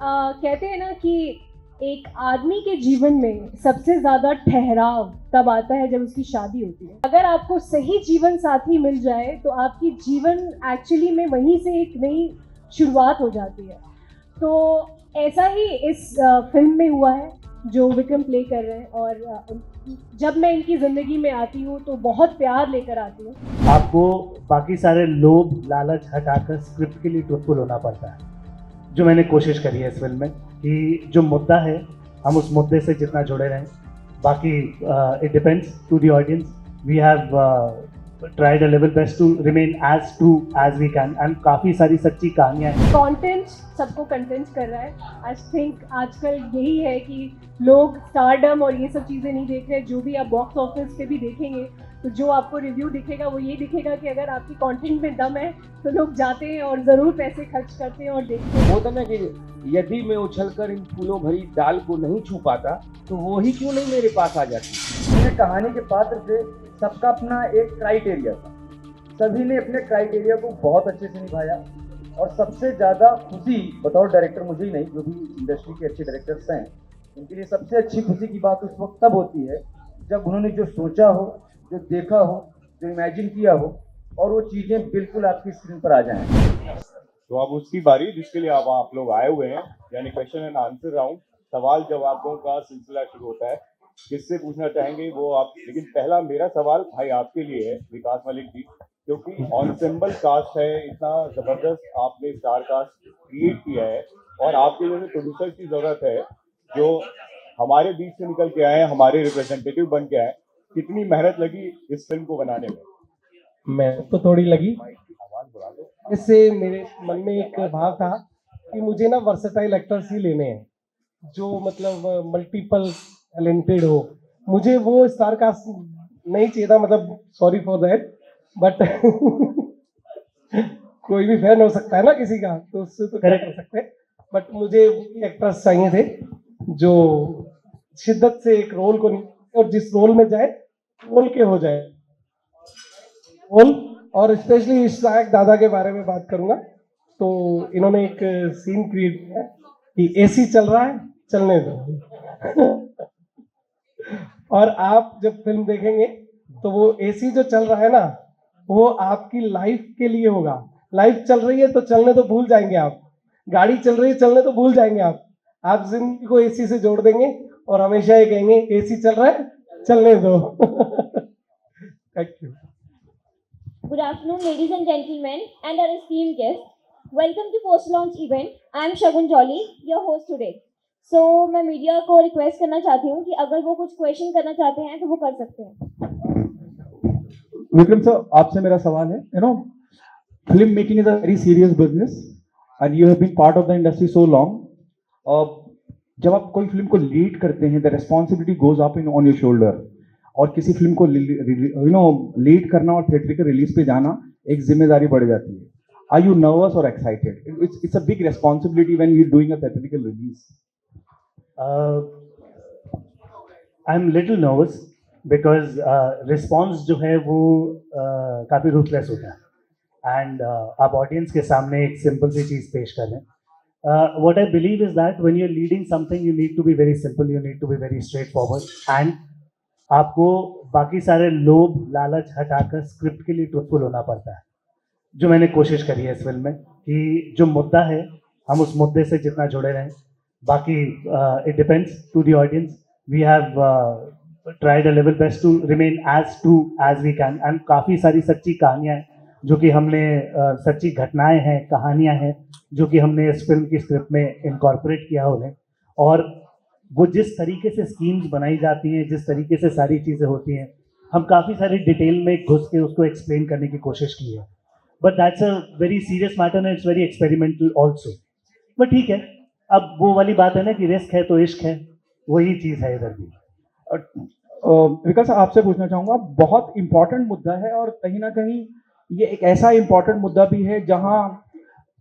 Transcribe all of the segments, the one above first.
कहते हैं ना कि एक आदमी के जीवन में सबसे ज़्यादा ठहराव तब आता है जब उसकी शादी होती है। अगर आपको सही जीवन साथी मिल जाए तो आपकी जीवन एक्चुअली में वहीं से एक नई शुरुआत हो जाती है। तो ऐसा ही इस फिल्म में हुआ है जो विक्रम प्ले कर रहे हैं। और जब मैं इनकी ज़िंदगी में आती हूँ तो बहुत प्यार लेकर आती हूँ। आपको बाकी सारे लोभ लालच हटाकर स्क्रिप्ट के लिए ट्रूथफुल होना पड़ता है, जो मैंने कोशिश करी है इस फिल्म में कि जो मुद्दा है हम उस मुद्दे से जितना जुड़े रहें। बाकी it depends to the audience. We have tried a level best to remain as true as we can and काफ़ी सारी सच्ची कहानियाँ हैं। कंटेंट सबको कंटेंट कर रहा है। आई थिंक आजकल यही है कि लोग स्टारडम और ये सब चीज़ें नहीं देख रहे। जो भी आप बॉक्स ऑफिस पे भी देखेंगे तो जो आपको रिव्यू दिखेगा वो ये दिखेगा कि अगर आपकी कंटेंट में दम है तो लोग जाते हैं और ज़रूर पैसे खर्च करते हैं और देखते हैं। होता ना कि यदि मैं उछलकर इन फूलों भरी डाल को नहीं छू पाता तो वो ही क्यों नहीं मेरे पास आ जाती। मैंने कहानी के पात्र से सबका अपना एक क्राइटेरिया था, सभी ने अपने क्राइटेरिया को बहुत अच्छे से निभाया। और सबसे ज़्यादा खुशी बतौर डायरेक्टर मुझे ही नहीं, जो भी इंडस्ट्री के अच्छे डायरेक्टर्स हैं उनके लिए सबसे अच्छी खुशी की बात उस वक्त तब होती है जब उन्होंने जो सोचा हो, जो देखा हो, जो इमेजिन किया हो और वो चीज़ें बिल्कुल आपकी स्क्रीन पर आ जाएं। तो अब उसकी बारी जिसके लिए आप लोग आए हुए हैं, यानी क्वेश्चन एंड आंसर राउंड, सवाल जवाबों का सिलसिला शुरू होता है। किससे पूछना चाहेंगे वो आप, लेकिन पहला मेरा सवाल भाई आपके लिए है विकास मलिक जी, क्योंकि ऑनसेम्बल कास्ट है, इतना जबरदस्त आपने स्टार कास्ट क्रिएट किया है और आपके जैसे प्रोड्यूसर की जरूरत है जो हमारे बीच से निकल के आए, हमारे रिप्रेजेंटेटिव बन के आए। कितनी मेहनत लगी इस फिल्म को बनाने में? मेहनत तो थोड़ी लगी। इससे मेरे मन में एक भाव था कि मुझे ना वर्सेटाइल एक्टर्स ही लेने हैं जो मतलब मल्टीपल टैलेंटेड हो। मुझे वो स्टार कास्ट नहीं चाहिए था, मतलब सॉरी फॉर दैट, बट कोई भी फैन हो सकता है ना किसी का, तो उससे तो क्या कर सकते हैं। बट मुझे एक्टर्स चाहिए थे जो शिद्दत से एक रोल को, और जिस रोल में जाए रोल के हो जाए रोल। और स्पेशली इशराक दादा के बारे में बात करूंगा तो इन्होंने एक सीन क्रिएट किया कि एसी चल रहा है, चलने दो। और आप जब फिल्म देखेंगे तो वो एसी जो चल रहा है ना वो आपकी लाइफ के लिए होगा। लाइफ चल रही है तो चलने तो भूल जाएंगे आप, गाड़ी चल रही है चलने तो भूल जाएंगे आप जिंदगी को एसी से जोड़ देंगे और हमेशा ये कहेंगे एसी चल रहा है, चलने दो। Thank you. Good afternoon, ladies and gentlemen, and our esteemed guests. Welcome to post-launch event. I am Shagun Jolly, your host today. So, मैं मीडिया को रिक्वेस्ट करना चाहती हूँ कि अगर वो कुछ क्वेश्चन करना चाहते हैं तो वो कर सकते हैं। विक्रम सर, आपसे मेरा सवाल है, film making is a very serious business and you have been part of the industry so long. जब आप कोई फिल्म को लीड करते हैं, the responsibility goes up on your shoulder. और किसी फिल्म को लीड करना और थिएट्रिकल रिलीज पे जाना एक जिम्मेदारी बढ़ जाती है। आर यू नर्वस और excited? It's a big responsibility when you doing a theatrical release. I am little nervous because response जो है वो काफ़ी रूथलेस होता है एंड आप ऑडियंस के सामने एक सिंपल सी चीज़ पेश कर रहे हैं। what I believe is that when you're leading something you need to be very simple, you need to be very straightforward and आपको बाकी सारे लोभ लालच हटाकर स्क्रिप्ट के लिए ट्रूथफुल होना पड़ता है, जो मैंने कोशिश करी है इस फिल्म में कि जो मुद्दा है हम उस मुद्दे से जितना जुड़े रहें। बाकी it depends to the audience. We have tried a level best to remain as true as we can and काफ़ी सारी सच्ची कहानियाँ हैं जो कि हमने सच्ची घटनाएं हैं, कहानियाँ हैं जो कि हमने इस फिल्म की स्क्रिप्ट में इनकॉर्पोरेट किया उन्हें। और वो जिस तरीके से स्कीम्स बनाई जाती हैं, जिस तरीके से सारी चीज़ें होती हैं, हम काफ़ी सारी डिटेल में घुस के उसको एक्सप्लेन करने की कोशिश की है। But that's a very serious matter and it's very experimental also. But ठीक है, अब वो वाली बात है ना कि रिस्क है तो इश्क है, वही चीज़ है इधर भी। विकास, आपसे पूछना चाहूँगा, बहुत इंपॉर्टेंट मुद्दा है और कहीं ना कहीं ये एक ऐसा इंपॉर्टेंट मुद्दा भी है जहाँ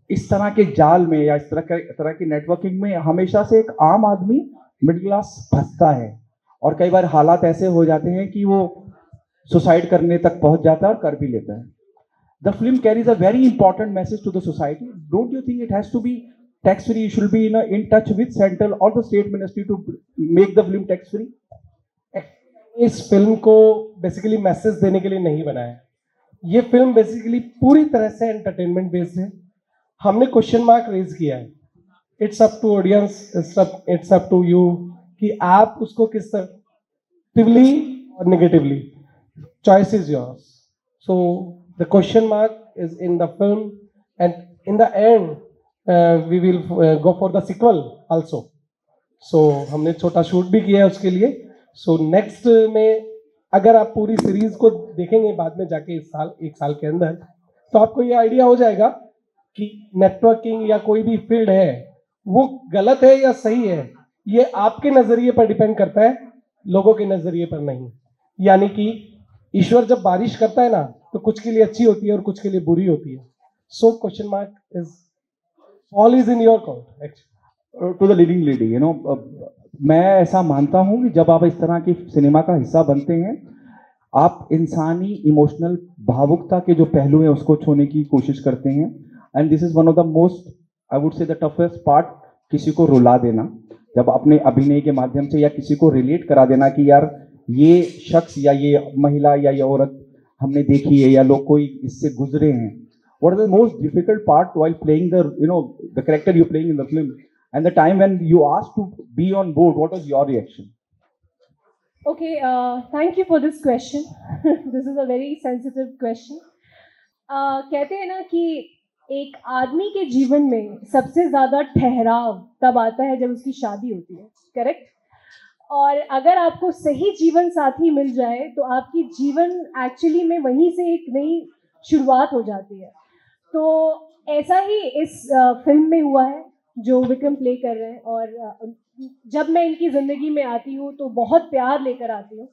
इस तरह के जाल में या इस तरह की नेटवर्किंग में हमेशा से एक आम आदमी मिडिल क्लास फंसता है और कई बार हालात ऐसे हो जाते हैं कि वो सुसाइड करने तक पहुंच जाता है और कर भी लेता है। The film carries a very important message to the society. Don't you think it has to be tax free, you should be in touch with central or the state ministry to make the film tax free? इस film को basically message देने के लिए नहीं बनाया है। ये film basically पूरी तरह से एंटरटेनमेंट बेस्ड है। हमने क्वेश्चन मार्क रेज किया है। It's up to audience, it's up to you कि आप उसको किस तरह पॉजिटिवली और negatively, choice is yours. So the question mark is in the film and in the end we will go for the sequel also. So हमने छोटा shoot भी किया है उसके लिए। सो नेक्स्ट में अगर आप पूरी सीरीज को देखेंगे बाद में जाके इस साल, एक साल के अंदर, तो आपको ये आइडिया हो जाएगा कि नेटवर्किंग या कोई भी फील्ड है वो गलत है या सही है। ये आपके नजरिए पर डिपेंड करता है, लोगों के नजरिए पर नहीं। यानी कि ईश्वर जब बारिश करता है ना, तो कुछ के लिए अच्छी होती है और कुछ के लिए बुरी होती है। So question mark is all is in your count actually. To the leading lady, मैं ऐसा मानता हूं कि जब आप इस तरह की सिनेमा का हिस्सा बनते हैं, आप इंसानी इमोशनल भावुकता के जो पहलू हैं उसको छूने की कोशिश करते हैं। And this is one of the most, I would say the toughest part, किसी को रुला देना जब अपने अभिनय के माध्यम से, या किसी को रिलेट करा देना कि यार ये शख्स या ये महिला या ये औरत हमने देखी है या लोग कोई इससे गुजरे हैं। What is the most difficult part while playing the character you playing in the film? And the time when you asked to be on board, what was your reaction? Okay, thank you for this question. This is a very sensitive question. कहते हैं ना कि एक आदमी के जीवन में सबसे ज़्यादा ठहराव तब आता है जब उसकी शादी होती है, करेक्ट? और अगर आपको सही जीवन साथी मिल जाए तो आपकी जीवन एक्चुअली में वहीं से एक नई शुरुआत हो जाती है। तो ऐसा ही इस फिल्म में हुआ है जो विक्रम प्ले कर रहे हैं। और जब मैं इनकी ज़िंदगी में आती हूँ तो बहुत प्यार लेकर आती हूँ।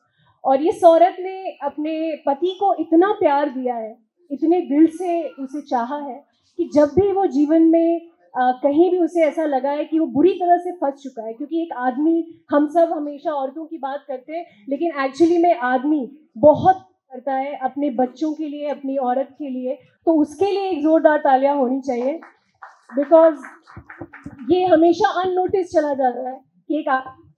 और इस औरत ने अपने पति को इतना प्यार दिया है, इतने दिल से उसे चाहा है कि जब भी वो जीवन में कहीं भी उसे ऐसा लगा है कि वो बुरी तरह से फंस चुका है, क्योंकि एक आदमी, हम सब हमेशा औरतों की बात करते हैं, लेकिन एक्चुअली में आदमी बहुत करता है अपने बच्चों के लिए, अपनी औरत के लिए। तो उसके लिए एक ज़ोरदार तालियां होनी चाहिए, बिकॉज ये हमेशा अननोटिस चला जाता है कि एक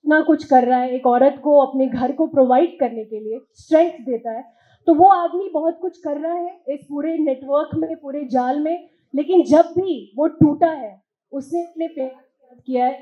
ना कुछ कर रहा है, एक औरत को अपने घर को प्रोवाइड करने के लिए स्ट्रेंथ देता है। तो वो आदमी बहुत कुछ कर रहा है इस पूरे नेटवर्क में, पूरे जाल में, लेकिन जब भी वो टूटा है उसने अपने प्यार को याद किया है,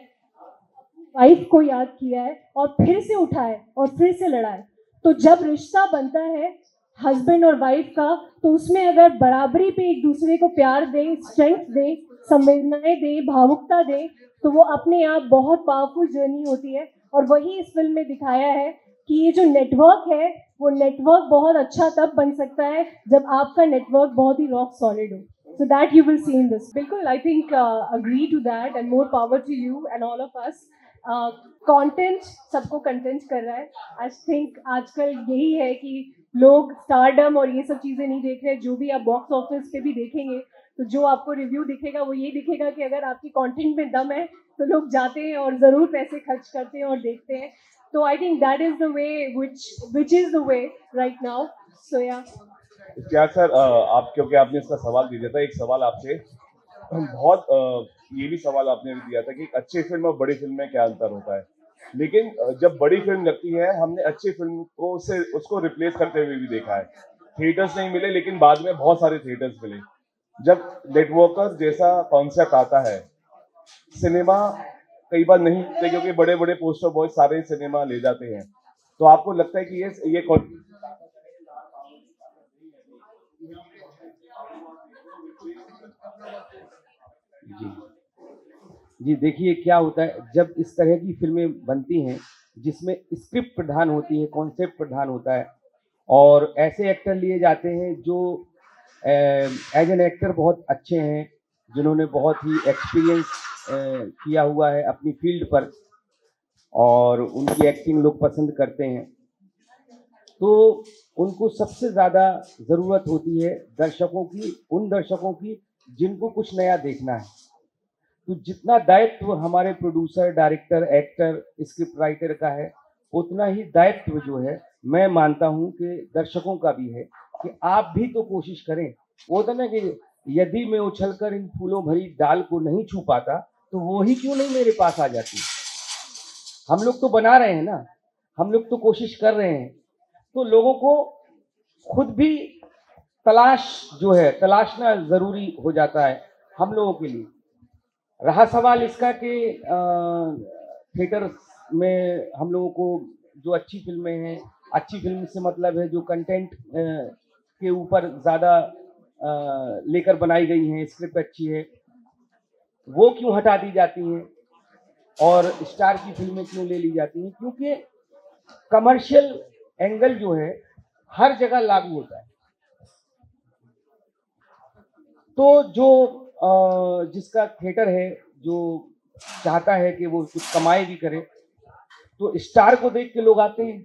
वाइफ को याद किया है और फिर से उठा है और फिर से लड़ा है। तो जब रिश्ता बनता है हस्बैंड और वाइफ का, तो उसमें अगर बराबरी पे एक दूसरे को प्यार दें, स्ट्रेंथ दें, संवेदनाएं दें, भावुकता दें, तो वो अपने आप बहुत पावरफुल जर्नी होती है। और वही इस फिल्म में दिखाया है कि ये जो नेटवर्क है, वो नेटवर्क बहुत अच्छा तब बन सकता है जब आपका नेटवर्क बहुत ही रॉक सॉलिड हो। So that you will see in this. बिल्कुल, I think agree to that and more power to you and all of us. Content सबको कंटेंट कर रहा है। I think आजकल यही है कि लोग स्टारडम और ये सब चीज़ें नहीं देख रहे। जो भी आप बॉक्स ऑफिस पे भी देखेंगे तो जो आपको रिव्यू दिखेगा वो ये दिखेगा कि अगर आपकी कंटेंट में दम है तो लोग जाते हैं और ज़रूर पैसे खर्च करते हैं और देखते हैं। तो I think that is the way which is the way right now. So yeah. क्या सर, आप क्योंकि आपने इसका सवाल दे दिया था, एक सवाल आपसे बहुत ये भी सवाल आपने भी दिया था कि अच्छी फिल्म और बड़ी फिल्म में क्या अंतर होता है। लेकिन जब बड़ी फिल्म लगती है, हमने अच्छी फिल्म को उसको रिप्लेस करते हुए भी देखा है। थिएटर्स नहीं मिले, लेकिन बाद में बहुत सारे थिएटर्स मिले। जब नेटवर्कर जैसा कॉन्सेप्ट आता है, सिनेमा कई बार नहीं मिलते क्योंकि बड़े बड़े पोस्टर बॉय सारे सिनेमा ले जाते हैं। तो आपको लगता है कि ये जी देखिए क्या होता है, जब इस तरह की फिल्में बनती हैं जिसमें स्क्रिप्ट प्रधान होती है, कॉन्सेप्ट प्रधान होता है, और ऐसे एक्टर लिए जाते हैं जो एज एन एक्टर बहुत अच्छे हैं, जिन्होंने बहुत ही एक्सपीरियंस किया हुआ है अपनी फील्ड पर, और उनकी एक्टिंग लोग पसंद करते हैं, तो उनको सबसे ज़्यादा ज़रूरत होती है दर्शकों की, उन दर्शकों की जिनको कुछ नया देखना है। तो जितना दायित्व हमारे producer, director, actor, script writer का है, उतना ही दायित्व जो है मैं मानता हूं कि दर्शकों का भी है कि आप भी तो कोशिश करें। वो होता ना कि यदि मैं उछलकर इन फूलों भरी डाल को नहीं छू पाता तो वो ही क्यों नहीं मेरे पास आ जाती। हम लोग तो बना रहे हैं ना, हम लोग तो कोशिश कर रहे हैं, तो लोगों को खुद भी तलाशना जरूरी हो जाता है हम लोगों के लिए। रहा सवाल इसका कि थिएटर में हम लोगों को जो अच्छी फिल्में हैं, अच्छी फिल्म से मतलब है जो कंटेंट के ऊपर ज़्यादा लेकर बनाई गई हैं, स्क्रिप्ट अच्छी है, वो क्यों हटा दी जाती हैं और स्टार की फिल्में क्यों ले ली जाती हैं? क्योंकि कमर्शियल एंगल जो है हर जगह लागू होता है। तो जो जिसका थिएटर है, जो चाहता है कि वो कुछ कमाई भी करे, तो स्टार को देख के लोग आते हैं,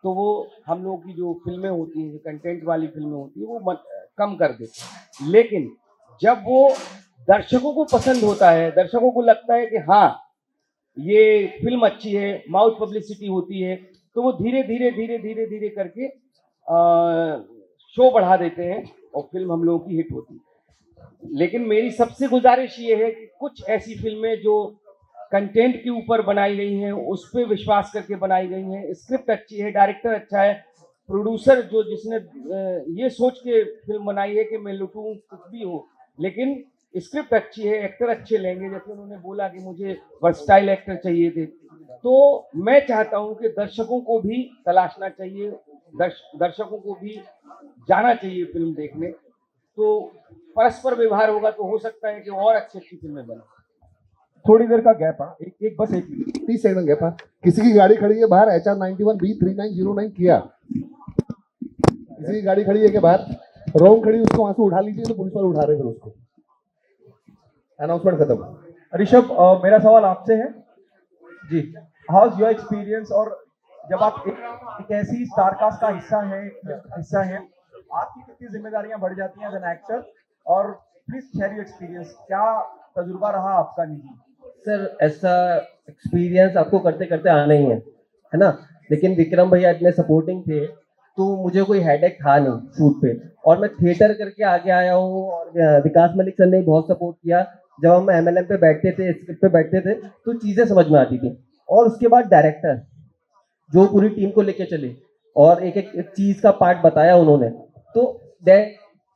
तो वो हम लोगों की जो फिल्में होती हैं, जो कंटेंट वाली फिल्में होती है, वो कम कर देते हैं। लेकिन जब वो दर्शकों को पसंद होता है, दर्शकों को लगता है कि हाँ ये फिल्म अच्छी है, माउथ पब्लिसिटी होती है, तो वो धीरे धीरे करके शो बढ़ा देते हैं और फिल्म हम लोगों की हिट होती है। लेकिन मेरी सबसे गुजारिश ये है कि कुछ ऐसी फिल्में जो कंटेंट के ऊपर बनाई गई हैं, उस पर विश्वास करके बनाई गई हैं, स्क्रिप्ट अच्छी है, डायरेक्टर अच्छा है, प्रोड्यूसर जो जिसने ये सोच के फिल्म बनाई है कि मैं लुटूं कुछ भी हो, लेकिन स्क्रिप्ट अच्छी है, एक्टर अच्छे लेंगे, जैसे उन्होंने बोला कि मुझे वर्सटाइल एक्टर चाहिए थे, तो मैं चाहता हूं कि दर्शकों को भी तलाशना चाहिए, दर्शकों को भी जाना चाहिए फिल्म देखने, तो परस्पर व्यवहार होगा तो हो सकता है कि और अच्छी फिल्में बने। थोड़ी देर का गैप है, एक बस 1 मिनट 30 सेकंड गैप है। किसी की गाड़ी खड़ी है बाहर HR91B3909 किया, किसी की गाड़ी खड़ी है के बाहर रॉन्ग खड़ी, उसको वहां से उठा लीजिए, तो पुलिस वाले उठा रहे फिर उसको। अनाउंसमेंट खत्म। ऋषभ, मेरा सवाल आपसे है जी, हाउ इज योर एक्सपीरियंस, और जब आप एक ऐसी स्टारकास्ट का हिस्सा है, आपकी कितनी जिम्मेदारियां बढ़ जाती हैं एज एन एक्टर, और प्लीज शेयर योर एक्सपीरियंस, क्या तजुर्बा रहा आपका निजी? सर ऐसा एक्सपीरियंस आपको करते करते आना ही है ना, लेकिन विक्रम भैया इतने सपोर्टिंग थे तो मुझे कोई हेडेक था नहीं शूट पे, और मैं थिएटर करके आगे आया हूँ, और विकास मलिक सर ने बहुत सपोर्ट किया। जब हम MLM पे बैठते थे, स्क्रिप्ट पे बैठते थे, तो चीज़ें समझ में आती थी, और उसके बाद डायरेक्टर जो पूरी टीम को लेके चले और एक एक चीज़ का पार्ट बताया उन्होंने, तो देन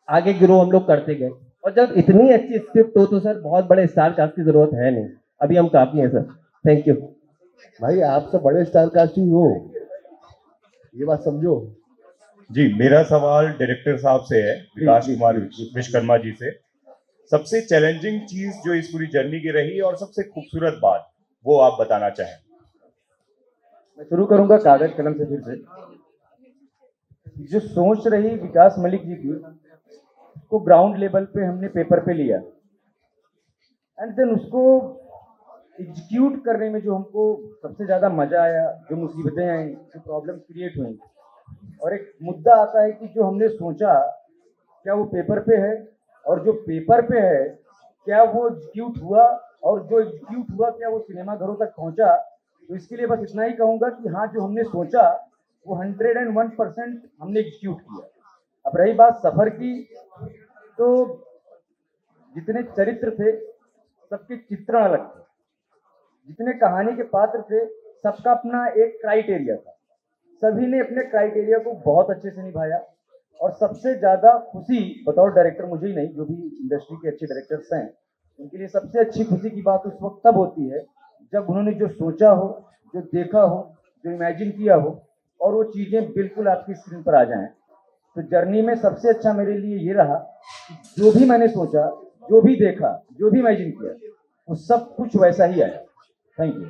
आगे ग्रो हम लोग करते गए। और जब इतनी अच्छी स्क्रिप्ट हो तो सर बहुत बड़े स्टार कास्ट की जरूरत है नहीं, अभी हम काफी हैं सर। थैंक यू भाई, आपसे बड़े स्टार कास्ट ही हो, ये बात समझो। जी, मेरा सवाल डायरेक्टर साहब से है, विकास कुमार विश्वकर्मा जी से। सबसे चैलेंजिंग चीज जो इस पूरी जर्नी की रही और सबसे खूबसूरत बात, वो आप बताना चाहें। मैं शुरू करूंगा कागज कलम से। फिर से जो सोच रही विकास मलिक जी की, को ग्राउंड लेवल पे हमने पेपर पे लिया, एंड देन उसको एग्जीक्यूट करने में जो हमको सबसे ज़्यादा मज़ा आया, जो मुसीबतें आई, जो प्रॉब्लम क्रिएट हुई, और एक मुद्दा आता है कि जो हमने सोचा क्या वो पेपर पे है, और जो पेपर पे है क्या वो एग्जीक्यूट हुआ, और जो एग्जीक्यूट हुआ क्या वो सिनेमा घरों तक पहुंचा। तो इसके लिए बस इतना ही कहूँगा कि हाँ, जो हमने सोचा वो 101% हमने एग्जीक्यूट किया। अब रही बात सफ़र की, तो जितने चरित्र थे सबके चित्रण अलग थे, जितने कहानी के पात्र थे सबका अपना एक क्राइटेरिया था, सभी ने अपने क्राइटेरिया को बहुत अच्छे से निभाया। और सबसे ज़्यादा खुशी बतौर डायरेक्टर मुझे ही नहीं, जो भी इंडस्ट्री के अच्छे डायरेक्टर्स हैं उनके लिए सबसे अच्छी खुशी की बात उस वक्त तब होती है जब उन्होंने जो सोचा हो, जो देखा हो, जो इमेजिन किया हो, और वो चीज़ें बिल्कुल आपकी स्क्रीन पर आ जाएं। तो जर्नी में सबसे अच्छा मेरे लिए ये रहा कि जो भी मैंने सोचा, जो भी देखा, जो भी इमेजिन किया, वो सब कुछ वैसा ही आया। Thank you.